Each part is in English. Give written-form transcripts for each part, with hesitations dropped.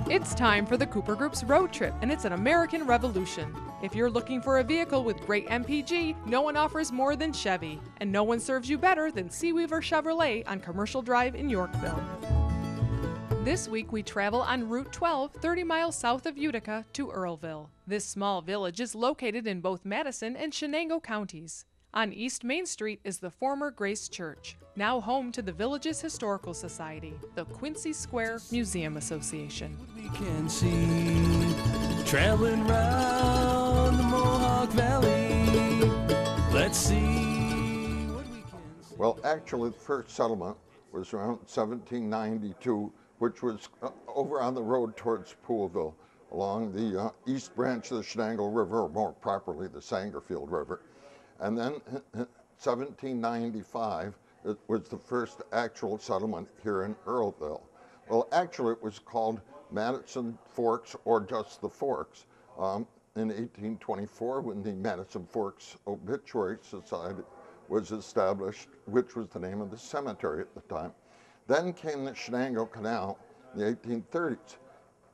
It's time for the Cooper Group's road trip, and it's an American revolution. If you're looking for a vehicle with great MPG, no one offers more than Chevy, and no one serves you better than Seaweaver Chevrolet on Commercial Drive in Yorkville. This week we travel on Route 12, 30 miles south of Utica to Earlville. This small village is located in both Madison and Shenango counties. On East Main Street is the former Grace Church, now home to the village's historical society, the Quincy Square Museum Association. We can see traveling round the Mohawk Valley. Let's see what we can see. Well, actually, the first settlement was around 1792, which was over on the road towards Poolville, along the east branch of the Shenango River, or more properly, the Sangerfield River. And then in 1795, it was the first actual settlement here in Earlville. Well, actually, it was called Madison Forks, or just the Forks, in 1824, when the Madison Forks Obituary Society was established, which was the name of the cemetery at the time. Then came the Shenango Canal in the 1830s,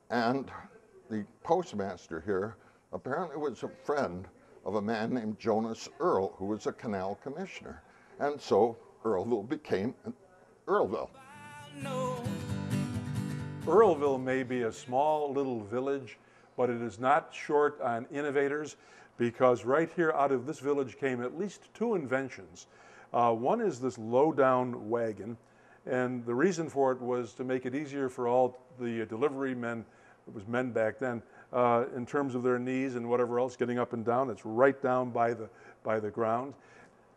and the postmaster here apparently was a friend of a man named Jonas Earl, who was a canal commissioner. And so Earlville became Earlville. Earlville may be a small little village, but it is not short on innovators, because right here out of this village came at least two inventions. One is this low-down wagon, and the reason for it was to make it easier for all the delivery men, it was men back then, in terms of their knees and whatever else, getting up and down. It's right down by the ground.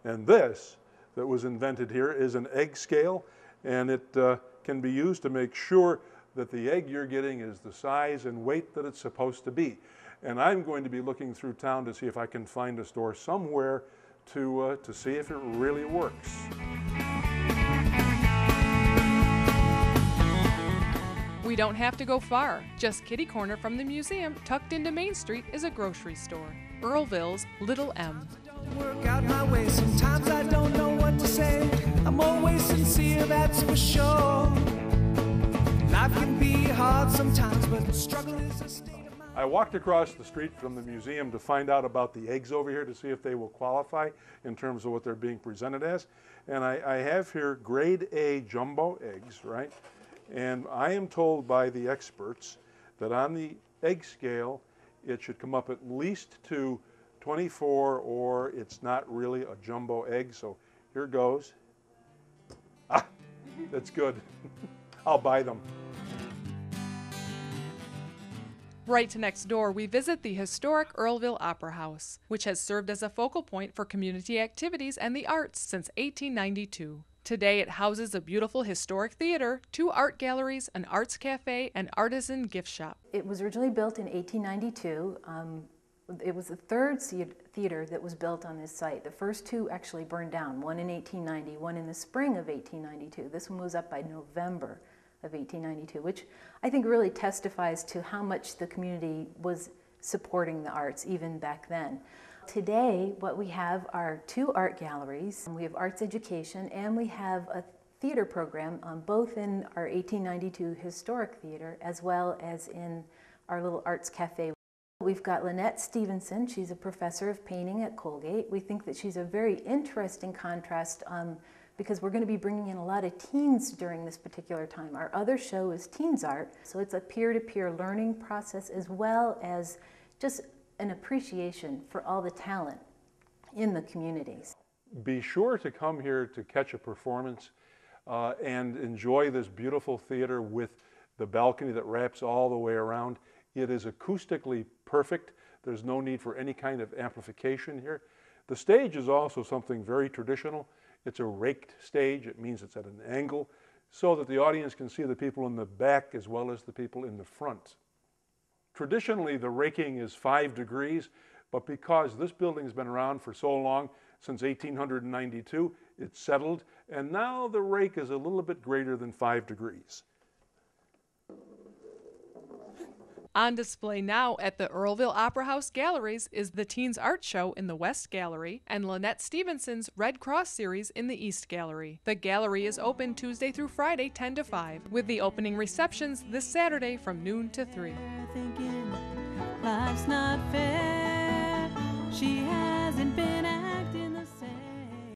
And this that was invented here is an egg scale, and it can be used to make sure that the egg you're getting is the size and weight that it's supposed to be. And I'm going to be looking through town to see if I can find a store somewhere to see if it really works. We don't have to go far. Just kitty corner from the museum, tucked into Main Street, is a grocery store, Earlville's Little M. Work out my way. Sometimes I don't know what to say. I'm always sincere, that's for sure. Life can be hard sometimes, but struggle is a state of mind. I walked across the street from the museum to find out about the eggs over here to see if they will qualify in terms of what they're being presented as. And I have here grade A jumbo eggs, right? And I am told by the experts that on the egg scale, it should come up at least to 24, or it's not really a jumbo egg. So here goes. Ah, that's good. I'll buy them. Right next door, we visit the historic Earlville Opera House, which has served as a focal point for community activities and the arts since 1892. Today it houses a beautiful historic theater, two art galleries, an arts cafe, and artisan gift shop. It was originally built in 1892. It was the third theater that was built on this site. The first two actually burned down, one in 1890, one in the spring of 1892. This one was up by November of 1892, which I think really testifies to how much the community was supporting the arts even back then. Today, what we have are two art galleries. We have arts education, and we have a theater program, both in our 1892 historic theater as well as in our little arts cafe. We've got Lynette Stevenson. She's a professor of painting at Colgate. We think that she's a very interesting contrast because we're going to be bringing in a lot of teens during this particular time. Our other show is Teens Art, so it's a peer-to-peer learning process as well as just an appreciation for all the talent in the communities. Be sure to come here to catch a performance and enjoy this beautiful theater with the balcony that wraps all the way around. It is acoustically perfect. There's no need for any kind of amplification here. The stage is also something very traditional. It's a raked stage. It means it's at an angle so that the audience can see the people in the back as well as the people in the front. Traditionally, the raking is 5 degrees, but because this building has been around for so long, since 1892, it's settled, and now the rake is a little bit greater than 5 degrees. On display now at the Earlville Opera House Galleries is the Teens Art Show in the West Gallery and Lynette Stevenson's Red Cross series in the East Gallery. The gallery is open Tuesday through Friday 10 to 5, with the opening receptions this Saturday from noon to 3. Thinking life's not fair. She hasn't been